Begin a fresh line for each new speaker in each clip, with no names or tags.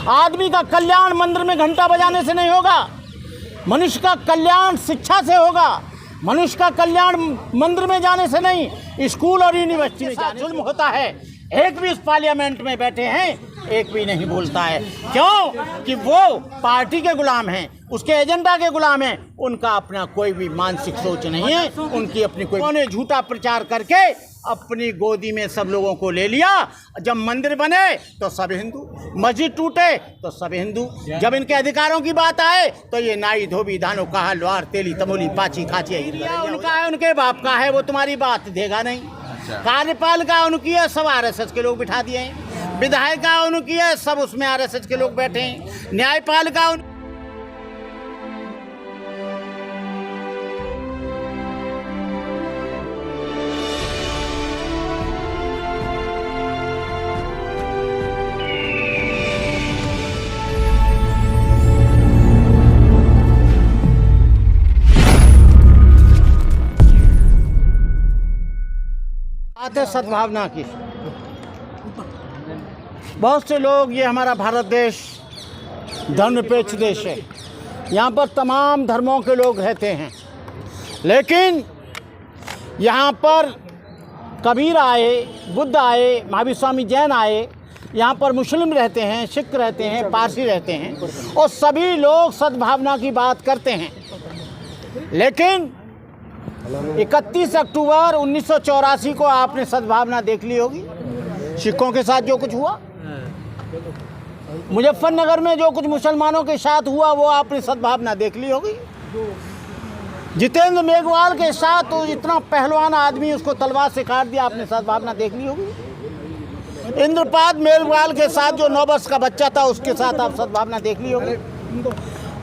आदमी का कल्याण मंदिर में घंटा बजाने से नहीं होगा। मनुष्य का कल्याण शिक्षा से होगा। मनुष्य का कल्याण मंदिर में जाने से नहीं, स्कूल और यूनिवर्सिटी में जाने से जुल्म होता है। एक भी इस पार्लियामेंट में बैठे हैं, एक भी नहीं बोलता है। क्यों? कि वो पार्टी के गुलाम हैं, उसके एजेंडा के गुलाम हैं। उनका अपना कोई भी मानसिक सोच नहीं है, उनकी अपनी कोई। उन्होंने झूठा प्रचार करके अपनी गोदी में सब लोगों को ले लिया। जब मंदिर बने तो सब हिंदू, मस्जिद टूटे तो सब हिंदू, जब इनके अधिकारों की बात आए तो ये नाई धोबी धानो कहा लोहार तेली तमोली पाची खाची उनका है, उनके बाप का है, वो तुम्हारी बात देगा नहीं। कार्यपालिका उनकी है, सब आरएसएस के लोग बिठा दिए हैं। विधायिका उनकी है, सब उसमें आरएसएस के लोग बैठे हैं। न्यायपालिका बात है सद्भावना की। बहुत से लोग, ये हमारा भारत देश धर्मनिरपेक्ष देश है, यहाँ पर तमाम धर्मों के लोग रहते हैं। लेकिन यहाँ पर कबीर आए, बुद्ध आए, महावीर स्वामी जैन आए, यहाँ पर मुस्लिम रहते हैं, सिख रहते हैं, पारसी रहते हैं, और सभी लोग सद्भावना की बात करते हैं। लेकिन 31 अक्टूबर 1984 को आपने सद्भावना देख ली होगी। सिखों के साथ जो कुछ हुआ, मुजफ्फरनगर में जो कुछ मुसलमानों के साथ हुआ, वो आपने सद्भावना देख ली होगी। जितेंद्र मेघवाल के साथ तो इतना पहलवान आदमी, उसको तलवार से काट दिया, आपने सद्भावना देख ली होगी। इंद्रपाद मेघवाल के साथ जो 9 वर्ष का बच्चा था, उसके साथ आप सद्भावना देख ली होगी।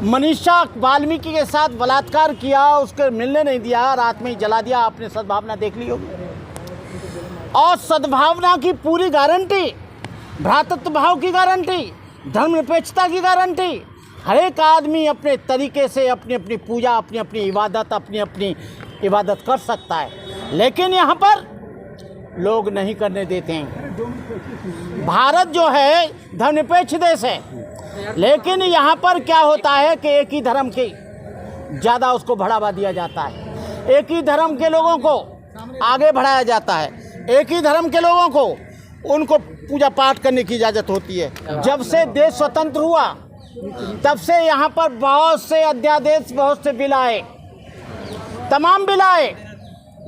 मनीषा वाल्मीकि के साथ बलात्कार किया, उसके मिलने नहीं दिया, रात में ही जला दिया, आपने सद्भावना देख ली होगी। और सद्भावना की पूरी गारंटी, भ्रातृत्व भाव की गारंटी, धर्मनिरपेक्षता की गारंटी, हर एक आदमी अपने तरीके से अपनी अपनी पूजा, अपनी अपनी इबादत कर सकता है। लेकिन यहाँ पर लोग नहीं करने देते हैं। भारत जो है धर्मनिरपेक्ष देश है, लेकिन यहाँ पर क्या होता है कि एक ही धर्म के ज़्यादा उसको बढ़ावा दिया जाता है, एक ही धर्म के लोगों को आगे बढ़ाया जाता है, एक ही धर्म के लोगों को उनको पूजा पाठ करने की इजाज़त होती है। जब से देश स्वतंत्र हुआ तब से यहाँ पर बहुत से अध्यादेश, बहुत से बिल आए, तमाम बिल आए,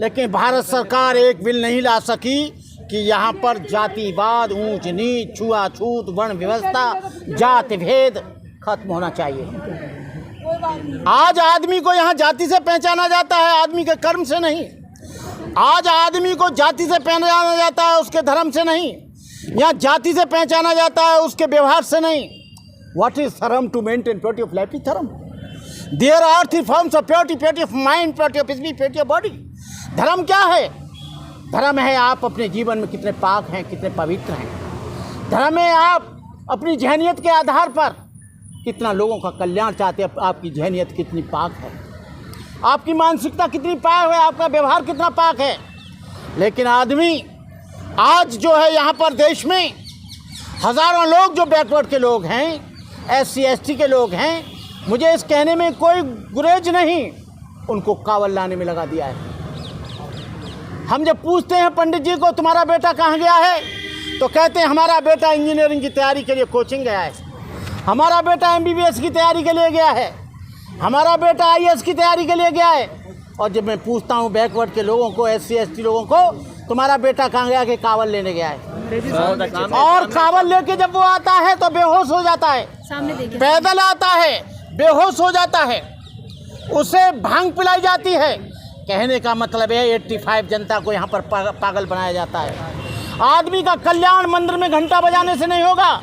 लेकिन भारत सरकार एक बिल नहीं ला सकी कि यहाँ पर जातिवाद, ऊंच नीच, छुआछूत, वर्ण व्यवस्था, जाति भेद खत्म होना चाहिए। आज आदमी को यहाँ जाति से पहचाना जाता है, आदमी के कर्म से नहीं। आज आदमी को जाति से पहचाना जाता है, उसके धर्म से नहीं। यहाँ जाति से पहचाना जाता है, उसके व्यवहार से नहीं। What is dharma? To maintain purity of life is dharma. There are 3 forms of purity: purity of mind, purity of spirit, purity of body. धर्म क्या है? धर्म है आप अपने जीवन में कितने पाक हैं, कितने पवित्र हैं। धर्म है आप अपनी जहनियत के आधार पर कितना लोगों का कल्याण चाहते हैं, आपकी जहनियत कितनी पाक है, आपकी मानसिकता कितनी पाक है, आपका व्यवहार कितना पाक है। लेकिन आदमी आज जो है यहाँ पर देश में हज़ारों लोग जो बैकवर्ड के लोग हैं, SC ST के लोग हैं, मुझे इस कहने में कोई गुरेज नहीं, उनको कावल लाने में लगा दिया है। हम जब पूछते हैं पंडित जी को तुम्हारा बेटा कहाँ गया है, तो कहते हैं हमारा बेटा इंजीनियरिंग की तैयारी के लिए कोचिंग गया है, हमारा बेटा MBBS की तैयारी के लिए गया है, हमारा बेटा IAS की तैयारी के लिए गया है। और जब मैं पूछता हूँ बैकवर्ड के लोगों को, SC ST लोगों को, तुम्हारा बेटा कहाँ गया, कि कावल लेने गया है। और कावल लेके जब वो आता है तो बेहोश हो जाता है, पैदल आता है, बेहोश हो जाता है, उसे भांग पिलाई जाती है। कहने का मतलब है 85 जनता को यहाँ पर पागल बनाया जाता है। आदमी का कल्याण मंदिर में घंटा बजाने से नहीं होगा,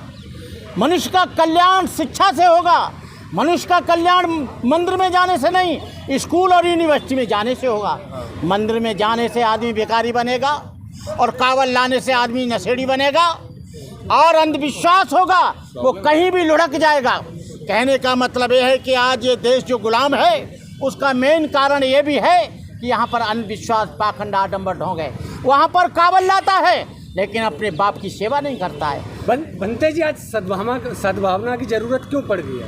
मनुष्य का कल्याण शिक्षा से होगा। मनुष्य का कल्याण मंदिर में जाने से नहीं, स्कूल और यूनिवर्सिटी में जाने से होगा। मंदिर में जाने से आदमी बेकारी बनेगा, और कावल लाने से आदमी नशेड़ी बनेगा, और अंधविश्वास होगा, वो कहीं भी लुढ़क जाएगा। कहने का मतलब ये है कि आज ये देश जो गुलाम है, उसका मेन कारण ये भी है कि यहाँ पर अंधविश्वास, पाखंड, आडंबर ढोंग है। वहाँ पर कावल लाता है, लेकिन अपने बाप की सेवा नहीं करता है।
बनते जी, आज सद्भावना की जरूरत क्यों पड़ गई है?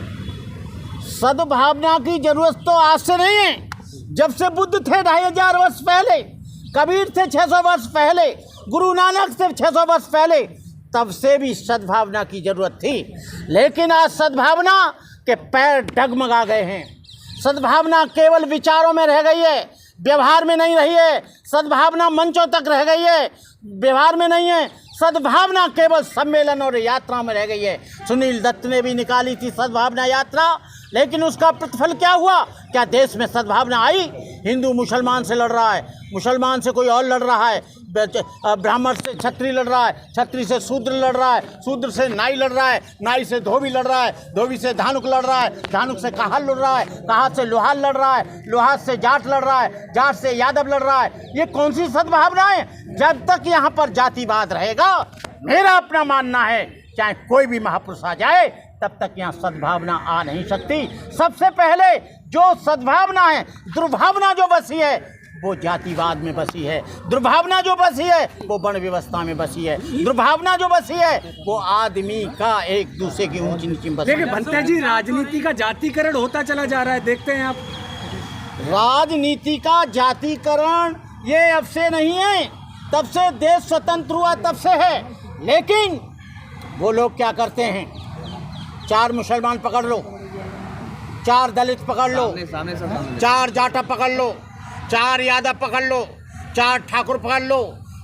सद्भावना की जरूरत तो आज से नहीं है, जब से बुद्ध थे 2500 वर्ष पहले, कबीर थे 600 वर्ष पहले, गुरु नानक थे 600 वर्ष पहले, तब से भी सद्भावना की जरूरत थी। लेकिन आज सद्भावना के पैर डगमगा गए हैं। सद्भावना केवल विचारों में रह गई है, व्यवहार में नहीं रही है। सद्भावना मंचों तक रह गई है, व्यवहार में नहीं है। सद्भावना केवल सम्मेलन और यात्रा में रह गई है। सुनील दत्त ने भी निकाली थी सद्भावना यात्रा, लेकिन उसका प्रतिफल क्या हुआ? क्या देश में सद्भावना आई? हिंदू मुसलमान से लड़ रहा है, मुसलमान से कोई और लड़ रहा है, ब्राह्मण से क्षत्रिय लड़ रहा है, क्षत्रिय से शूद्र लड़ रहा है, शूद्र से नाई लड़ रहा है, नाई से धोबी लड़ रहा है, धोबी से धानुक लड़ रहा है, धानुक से कहार लड़ रहा है, कहार से लोहार लड़ रहा है, लोहार से जाट लड़ रहा है, जाट से यादव लड़ रहा है। ये कौन सी सद्भावना है? जब तक यहाँ पर जातिवाद रहेगा, मेरा अपना मानना है, चाहे कोई भी महापुरुष आ जाए, तब तक यहाँ सद्भावना आ नहीं सकती। सबसे पहले जो सद्भावना है, दुर्भावना जो बसी है वो जातिवाद में बसी है, दुर्भावना जो बसी है वो वर्ण व्यवस्था में बसी है, दुर्भावना जो बसी है वो आदमी का एक दूसरे की ऊंची नीची बसी है।
देखिए भंते जी, राजनीति का जातिकरण होता चला जा रहा है, देखते हैं आप।
राजनीति का जातिकरण ये अब से नहीं है, तब से देश स्वतंत्र हुआ तब से है। लेकिन वो लोग क्या करते हैं, 4 मुसलमान पकड़ लो, 4 दलित पकड़ लो, 4 जाटा पकड़ लो, 4 यादव पकड़ लो, 4 ठाकुर पकड़ लो,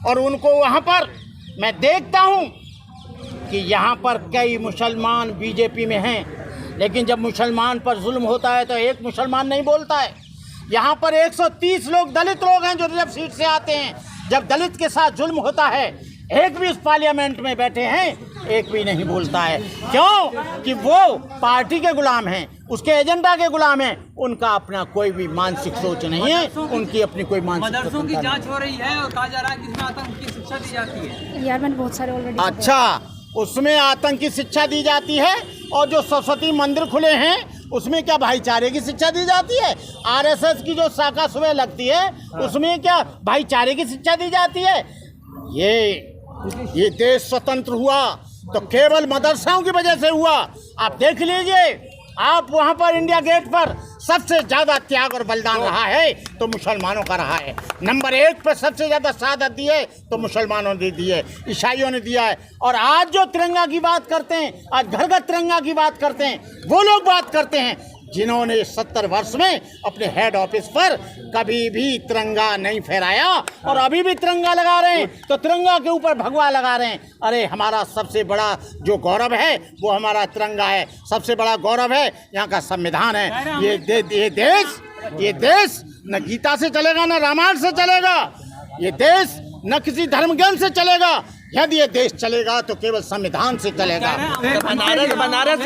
और उनको वहाँ पर मैं देखता हूँ कि यहाँ पर कई मुसलमान बीजेपी में हैं, लेकिन जब मुसलमान पर जुल्म होता है तो एक मुसलमान नहीं बोलता है। यहाँ पर 130 लोग दलित लोग हैं जो रिजर्व सीट से आते हैं। जब दलित के साथ जुल्म होता है, एक भी उस पार्लियामेंट में बैठे हैं, एक भी नहीं बोलता है। क्यों? कि वो पार्टी के गुलाम हैं, उसके एजेंडा के गुलाम हैं। उनका अपना कोई भी मानसिक सोच नहीं है, उनकी अपनी कोई मानसिक
मदरसों की जांच हो रही है और कहा जा रहा है कि इसमें आतंक की शिक्षा दी जाती है।
यार मैंने बहुत सारे ऑलरेडी।
अच्छा, उसमें आतंक की शिक्षा दी जाती है, और जो सरस्वती मंदिर खुले हैं उसमें क्या भाईचारे की शिक्षा दी जाती है? आरएसएस की जो शाखा सुबह लगती है उसमें क्या भाईचारे की शिक्षा दी जाती है? ये देश स्वतंत्र हुआ तो केवल मदरसाओं की वजह से हुआ। आप देख लीजिए, आप वहाँ पर इंडिया गेट पर सबसे ज़्यादा त्याग और बलिदान रहा है तो मुसलमानों का रहा है। नंबर 1 पर सबसे ज़्यादा शहादत दी है तो मुसलमानों ने दी है, ईसाइयों ने दिया है। और आज जो तिरंगा की बात करते हैं, आज घर घर तिरंगा की बात करते हैं, वो लोग बात करते हैं जिन्होंने 70 वर्ष में अपने हेड ऑफिस पर कभी भी तिरंगा नहीं फहराया, और अभी भी तिरंगा लगा रहे हैं तो तिरंगा के ऊपर भगवा लगा रहे हैं। अरे हमारा सबसे बड़ा जो गौरव है वो हमारा तिरंगा है, सबसे बड़ा गौरव है यहाँ का संविधान है। ये देश न गीता से चलेगा न रामायण से चलेगा, ये देश न किसी धर्म ज्ञान से चलेगा। यदि ये देश चलेगा तो केवल संविधान से चलेगा।
बनारस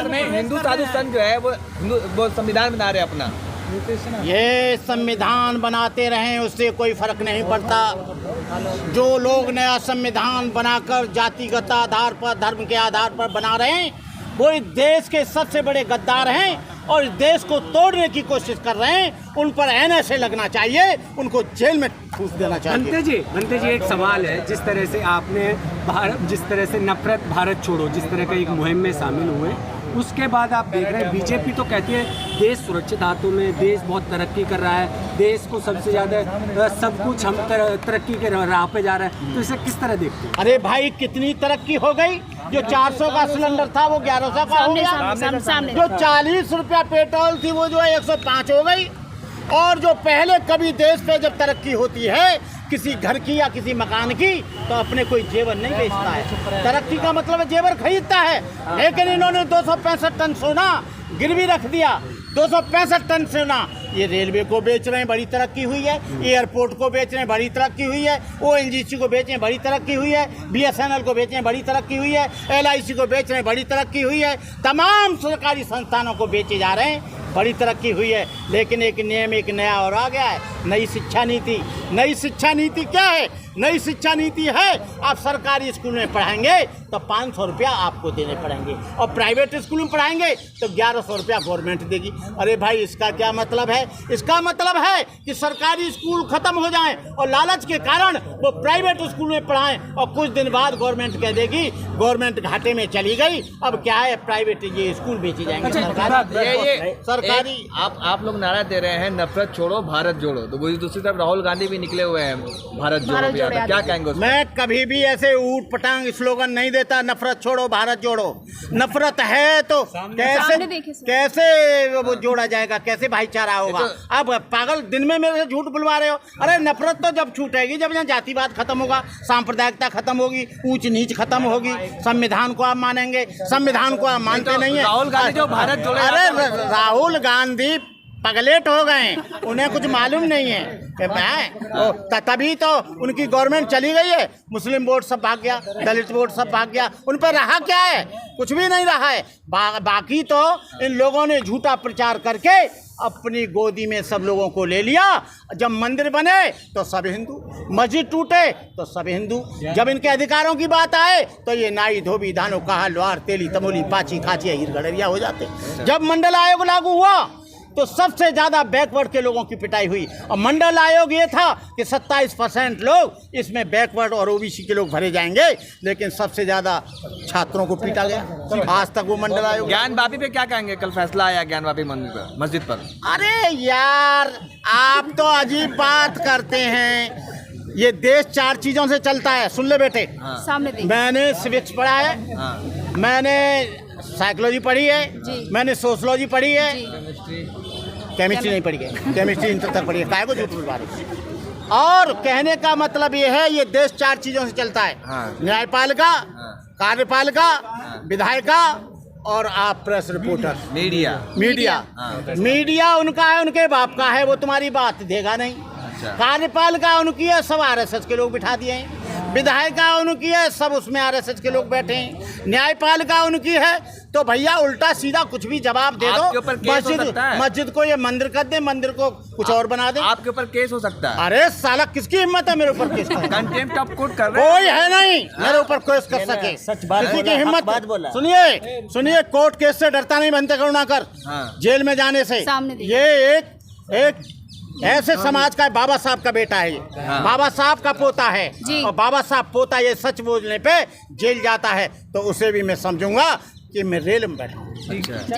में हिंदू साधु संत जो है वो संविधान बना रहे अपना।
ये संविधान बनाते रहें, उससे कोई फर्क नहीं पड़ता। जो लोग नया संविधान बनाकर जातिगत आधार पर, धर्म के आधार पर बना रहे हैं, वो इस देश के सबसे बड़े गद्दार हैं और इस देश को तोड़ने की कोशिश कर रहे हैं। उन पर NSA लगना चाहिए, उनको जेल में ठूस देना चाहिए।
बनते जी एक सवाल है, जिस तरह से आपने जिस तरह से नफरत भारत छोड़ो जिस तरह का एक मुहिम में शामिल हुए, उसके बाद आप देख रहे हैं बीजेपी तो कहती है देश सुरक्षित हाथों में, देश बहुत तरक्की कर रहा है, देश को सबसे ज़्यादा सब कुछ हम तरक्की के राह पे जा रहा है, तो इसे किस तरह देखते हैं?
अरे भाई, कितनी तरक्की हो गई। जो 400 का सिलेंडर था वो 1100 का हो गया, जो 40 रुपया पेट्रोल थी वो जो है 105 हो गई। और जो पहले कभी देश पे जब तरक्की होती है किसी घर की या किसी मकान की, तो अपने कोई जेवर नहीं बेचता है। तरक्की का मतलब है जेवर खरीदता है। लेकिन इन्होंने 265 टन सोना गिरवी रख दिया, 265 टन सोना। ये रेलवे को बेच रहे हैं, बड़ी तरक्की हुई है। एयरपोर्ट को बेच रहे हैं, बड़ी तरक्की हुई है। ONGC को बेच रहे हैं, बड़ी तरक्की हुई है। BSNL को बेच रहे हैं, बड़ी तरक्की हुई है। LIC को बेच रहे हैं, बड़ी तरक्की हुई है। तमाम सरकारी संस्थानों को बेचे जा रहे हैं, बड़ी तरक्की हुई है। लेकिन एक नियम एक नया और आ गया है, नई शिक्षा नीति। नई शिक्षा नीति क्या है? नई शिक्षा नीति है, आप सरकारी स्कूल में पढ़ाएंगे तो 500 रुपया आपको देने पड़ेंगे और प्राइवेट स्कूल में पढ़ाएंगे तो 1100 रुपया गवर्नमेंट देगी। अरे भाई, इसका क्या मतलब है? इसका मतलब है कि सरकारी स्कूल खत्म हो जाएं और लालच के कारण वो प्राइवेट स्कूल में पढ़ाएं और कुछ दिन बाद गवर्नमेंट कह देगी गवर्नमेंट घाटे में चली गई, अब क्या है प्राइवेट ये स्कूल बेची जाएंगे। सरकारी
आप लोग नारा दे रहे हैं नफरत छोड़ो भारत जोड़ो, तो वही दूसरी तरफ राहुल गांधी भी निकले हुए हैं भारत जोड़ो पे। क्या कहेंगे उस पर?
मैं कभी भी ऐसे ऊट पटांग स्लोगन नहीं देता, नफरत छोड़ो भारत जोड़ो। नफरत है तो कैसे वो जोड़ा जाएगा, कैसे भाईचारा होगा? आप पागल दिन में मेरे से झूठ बुलवा रहे हो। अरे नफरत तो जब छूटेगी जब यहाँ जातिवाद खत्म होगा, सांप्रदायिकता खत्म होगी, ऊंच नीच खत्म होगी, संविधान को आप मानेंगे, संविधान को आप मानते नहीं है।
राहुल गांधी जो भारत जोड़े,
अरे राहुल गांधी पगलेट हो गए, उन्हें कुछ मालूम नहीं है। तभी तो उनकी गवर्नमेंट चली गई है, मुस्लिम वोट सब भाग गया, दलित वोट सब भाग गया, उन पर रहा क्या है? कुछ भी नहीं रहा है। बाकी तो इन लोगों ने झूठा प्रचार करके अपनी गोदी में सब लोगों को ले लिया। जब मंदिर बने तो सब हिंदू, मस्जिद टूटे तो सब हिंदू, जब इनके अधिकारों की बात आए तो ये नाई धोबी धानो कहा लोहार तेली तमोली पाची खाचिया हीर गड़रिया हो जाते। जब मंडल आयोग लागू हुआ तो सबसे ज़्यादा बैकवर्ड के लोगों की पिटाई हुई और मंडल आयोग ये था कि 27% लोग इसमें बैकवर्ड और ओबीसी के लोग भरे जाएंगे, लेकिन सबसे ज़्यादा छात्रों को पीटा गया। आज तक वो मंडल आयोग।
ज्ञानवापी पे क्या कहेंगे? कल फैसला आया ज्ञानवापी मस्जिद पर।
अरे यार, आप तो अजीब बात करते हैं। ये देश 4 चीज़ों से चलता है, सुन ले बेटे।
सामने देख।
मैंने सिविक्स पढ़ा है, मैंने साइकोलॉजी पढ़ी है, मैंने सोशलॉजी पढ़ी है, केमिस्ट्री नहीं पढ़ी है, केमिस्ट्री इंटर तक पढ़ी है। काय को झूठ बुलवा रहे? और कहने का मतलब ये है, ये देश 4 चीजों से चलता है, न्यायपालिका, कार्यपालिका, विधायिका और आप प्रेस रिपोर्टर, मीडिया उनका है, उनके बाप का है, वो तुम्हारी बात देगा नहीं। कार्यपालिका उनकी है, सब आरएसएस के लोग बिठा दिए हैं। विधायिका उनकी है, सब उसमें आरएसएस के लोग बैठे हैं। न्यायपालिका उनकी है, तो भैया उल्टा सीधा कुछ भी जवाब दे दो। मस्जिद को ये मंदिर कर दे, मंदिर को कुछ और बना दे,
आपके ऊपर केस हो सकता है।
अरे साला, किसकी हिम्मत है मेरे ऊपर केस करने?
कंटेम्प्ट ऑफ कोर्ट कर रहे हैं।
कोई है नहीं मेरे ऊपर केस कर सके, किसी की हिम्मत। सुनिए, कोर्ट केस से डरता नहीं बनते करुणाकर, जेल में जाने से। ये एक ऐसे समाज का बाबा साहब का बेटा है, ये बाबा साहब का पोता है, और बाबा साहब पोता ये सच बोलने पे जेल जाता है तो उसे भी मैं समझूंगा कि मैं रेल में बैठा हूँ।